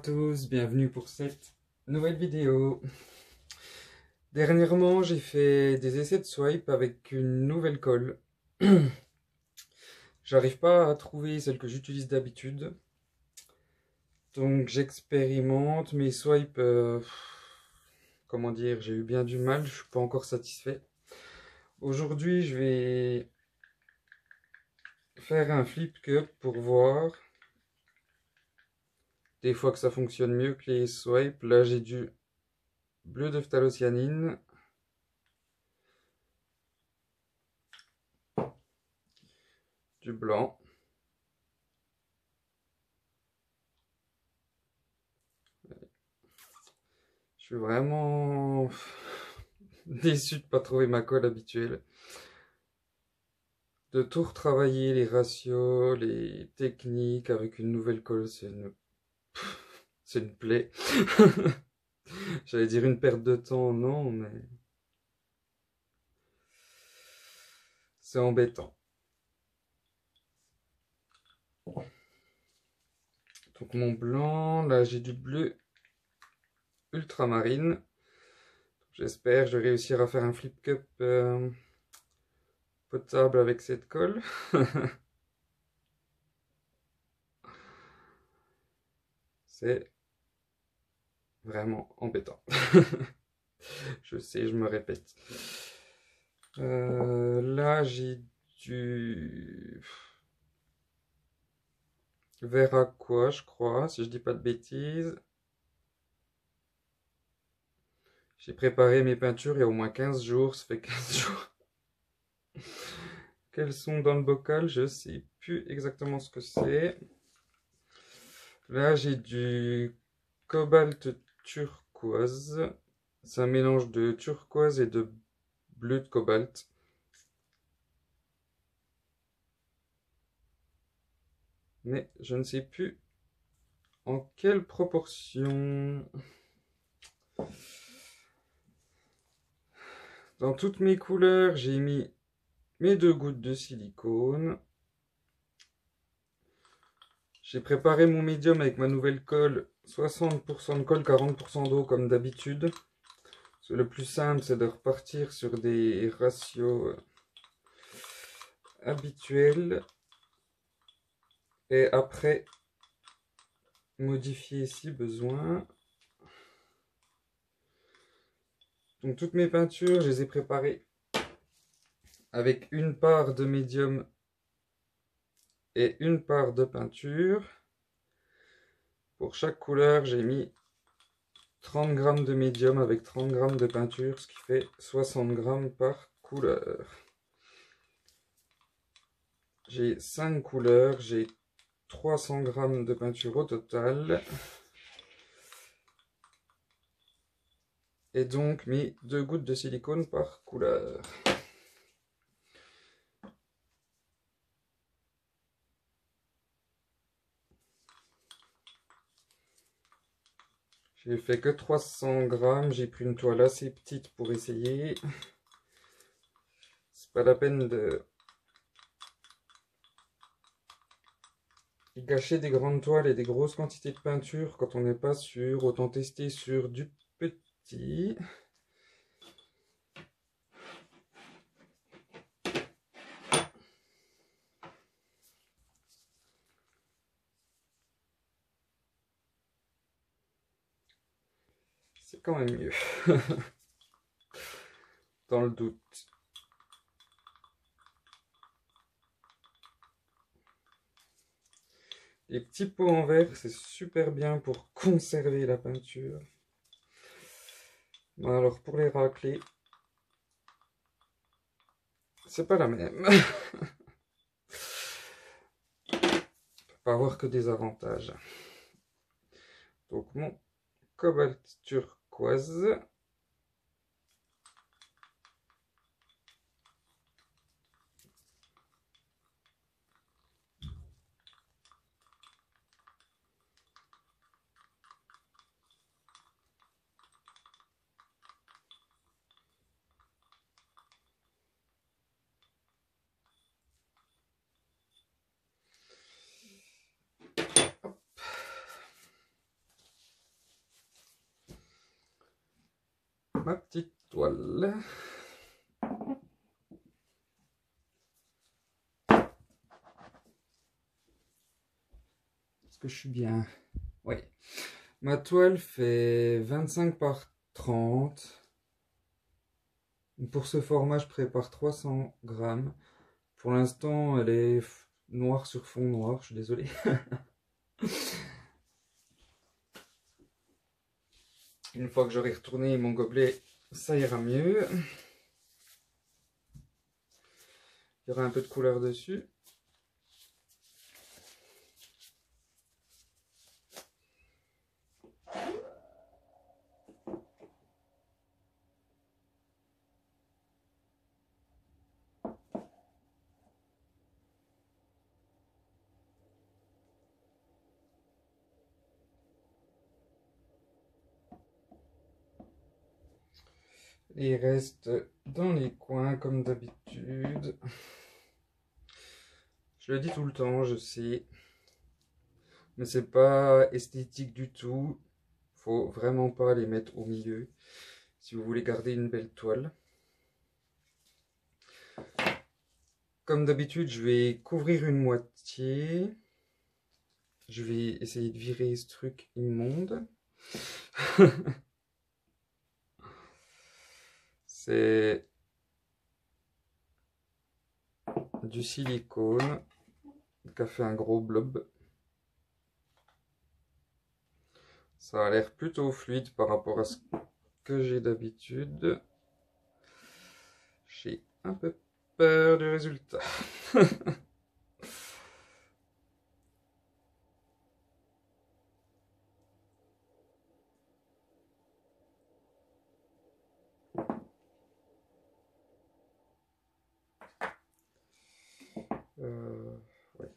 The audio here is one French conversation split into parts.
tous, bienvenue pour cette nouvelle vidéo. Dernièrement, j'ai fait des essais de swipe avec une nouvelle colle. J'arrive pas à trouver celle que j'utilise d'habitude. Donc j'expérimente mes swipes. Comment dire, j'ai eu bien du mal, je suis pas encore satisfait. Aujourd'hui, je vais faire un flip cup pour voir. Des fois que ça fonctionne mieux que les swipes. Là, j'ai du bleu de phthalocyanine. Du blanc. Je suis vraiment déçu de pas trouver ma colle habituelle. De tout retravailler, les ratios, les techniques avec une nouvelle colle, c'est une plaie. J'allais dire une perte de temps, non, mais c'est embêtant. Donc mon blanc, là j'ai du bleu ultramarine. J'espère que je vais réussir à faire un flip cup potable avec cette colle. C'est vraiment embêtant. Je sais, je me répète. Là, j'ai du vert aqua, je crois, si je dis pas de bêtises. J'ai préparé mes peintures il y a au moins 15 jours, ça fait 15 jours qu'elles sont dans le bocal, je sais plus exactement ce que c'est. Là, j'ai du cobalt turquoise. C'est un mélange de turquoise et de bleu de cobalt. Mais je ne sais plus en quelle proportion. Dans toutes mes couleurs, j'ai mis mes 2 gouttes de silicone. J'ai préparé mon médium avec ma nouvelle colle, 60% de colle, 40% d'eau comme d'habitude. Le plus simple, c'est de repartir sur des ratios habituels. Et après, modifier si besoin. Donc toutes mes peintures, je les ai préparées avec une part de médium et une part de peinture. Pour chaque couleur, j'ai mis 30 g de médium avec 30 g de peinture, ce qui fait 60 g par couleur. J'ai 5 couleurs, j'ai 300 g de peinture au total. Et donc mis 2 gouttes de silicone par couleur. J'ai fait que 300 g, j'ai pris une toile assez petite pour essayer. C'est pas la peine de gâcher des grandes toiles et des grosses quantités de peinture quand on n'est pas sûr. Autant tester sur du petit. C'est quand même mieux. Dans le doute. Les petits pots en verre, c'est super bien pour conserver la peinture. Alors pour les racler, c'est pas la même. On peut pas avoir que des avantages. Donc mon cobalt turquoise. ma petite toile. Est-ce que je suis bien? Oui. Ma toile fait 25 par 30. Pour ce format, je prépare 300 grammes. Pour l'instant, elle est noire sur fond noir, je suis désolé. Une fois que j'aurai retourné mon gobelet, ça ira mieux. Il y aura un peu de couleur dessus. Et il reste dans les coins comme d'habitude. Je le dis tout le temps, je sais. Mais c'est pas esthétique du tout. Faut vraiment pas les mettre au milieu si vous voulez garder une belle toile. Comme d'habitude, je vais couvrir une moitié. Je vais essayer de virer ce truc immonde. C'est du silicone qui a fait un gros blob. Ça a l'air plutôt fluide par rapport à ce que j'ai d'habitude. J'ai un peu peur du résultat. Ouais.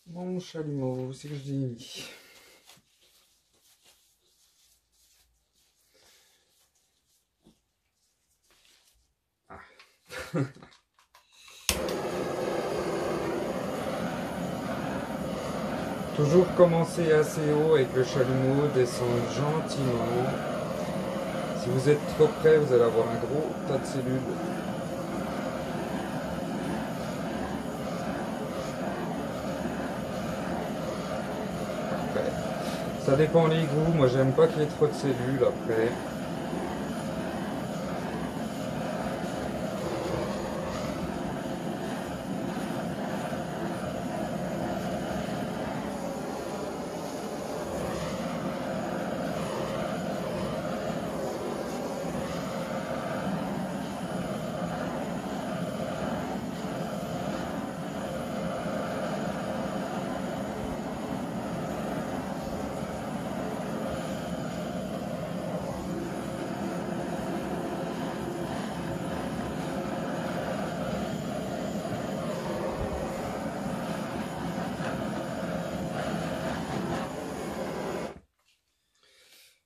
Mon chalumeau, c'est que je l'ai mis. Ah. Toujours commencer assez haut avec le chalumeau, descendre gentiment. Si vous êtes trop près, vous allez avoir un gros tas de cellules. Après, ça dépend les goûts. Moi, j'aime pas qu'il y ait trop de cellules après.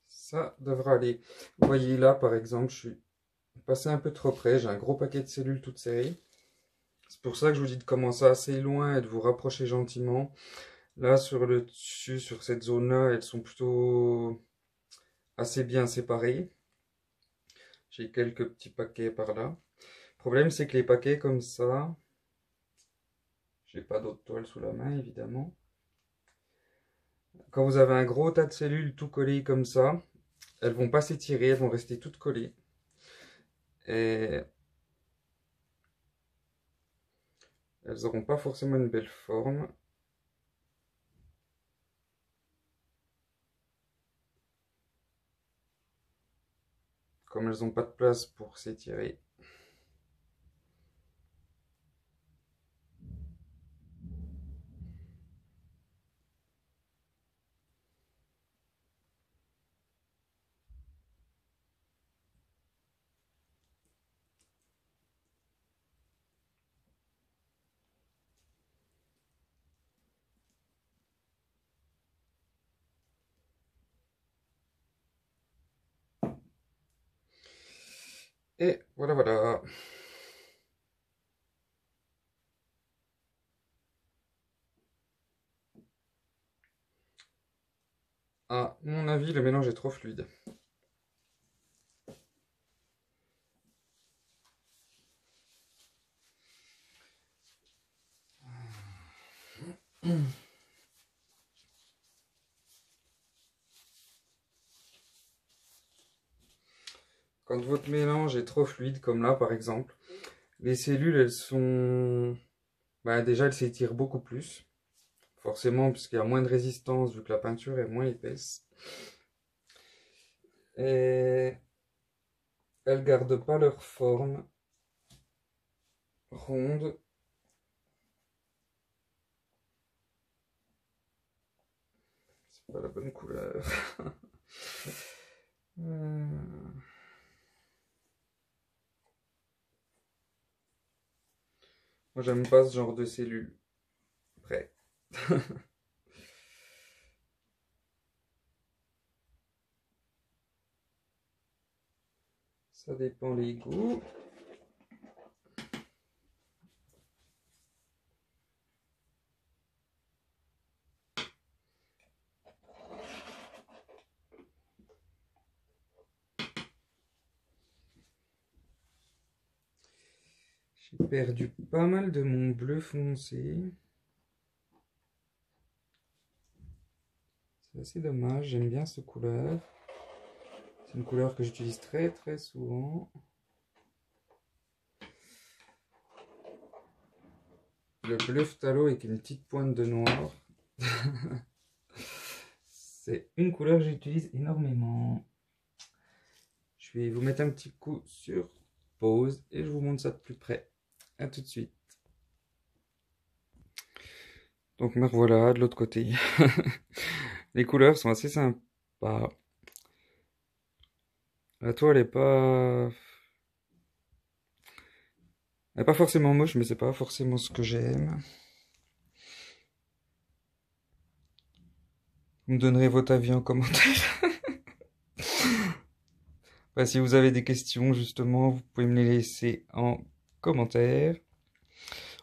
Ça devrait aller. Vous voyez là, par exemple, je suis passé un peu trop près. J'ai un gros paquet de cellules toutes serrées. C'est pour ça que je vous dis de commencer assez loin et de vous rapprocher gentiment. Là, sur le dessus, sur cette zone-là, elles sont plutôt assez bien séparées. J'ai quelques petits paquets par là. Le problème, c'est que les paquets comme ça, j'ai pas d'autre toile sous la main, évidemment. Quand vous avez un gros tas de cellules tout collées comme ça, elles vont pas s'étirer, elles vont rester toutes collées. Et elles n'auront pas forcément une belle forme. Comme elles n'ont pas de place pour s'étirer. Et voilà, voilà. À mon avis, le mélange est trop fluide. Quand votre mélange est trop fluide, comme là par exemple, les cellules, elles sont... déjà, elles s'étirent beaucoup plus. Forcément, puisqu'il y a moins de résistance, vu que la peinture est moins épaisse. Et elles gardent pas leur forme ronde. C'est pas la bonne couleur. Moi, j'aime pas ce genre de cellules. Prêt. Ça dépend les goûts. J'ai perdu pas mal de mon bleu foncé. C'est assez dommage, j'aime bien cette couleur. C'est une couleur que j'utilise très très souvent. Le bleu phthalo avec une petite pointe de noir. C'est une couleur que j'utilise énormément. Je vais vous mettre un petit coup sur pause et je vous montre ça de plus près. A tout de suite. Donc me revoilà de l'autre côté. Les couleurs sont assez sympas. La toile est pas... Elle est pas forcément moche, mais c'est pas forcément ce que j'aime. Vous me donnerez votre avis en commentaire. Si vous avez des questions, justement, vous pouvez me les laisser en commentaire.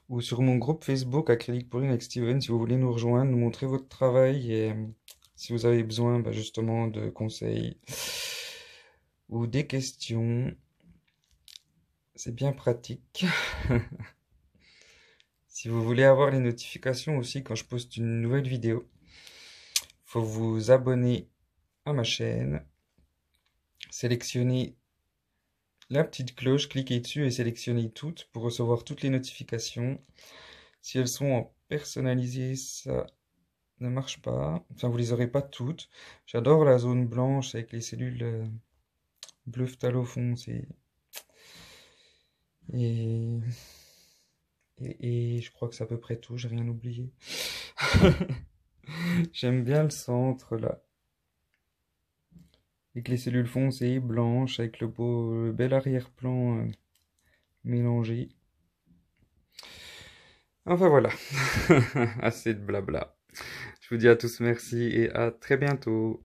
Ou sur mon groupe Facebook Acrylique Pourri avec Steven, si vous voulez nous rejoindre, nous montrer votre travail et si vous avez besoin justement de conseils ou des questions. C'est bien pratique. Si vous voulez avoir les notifications aussi quand je poste une nouvelle vidéo, faut vous abonner à ma chaîne, sélectionner la petite cloche, cliquez dessus et sélectionnez toutes pour recevoir toutes les notifications. Si elles sont en personnalisé, ça ne marche pas. Enfin, vous les aurez pas toutes. J'adore la zone blanche avec les cellules bleu phthalo foncé. Et je crois que c'est à peu près tout, j'ai rien oublié. J'aime bien le centre là. Avec les cellules foncées, blanches, avec le bel arrière-plan mélangé. Enfin voilà, assez de blabla. Je vous dis à tous merci et à très bientôt.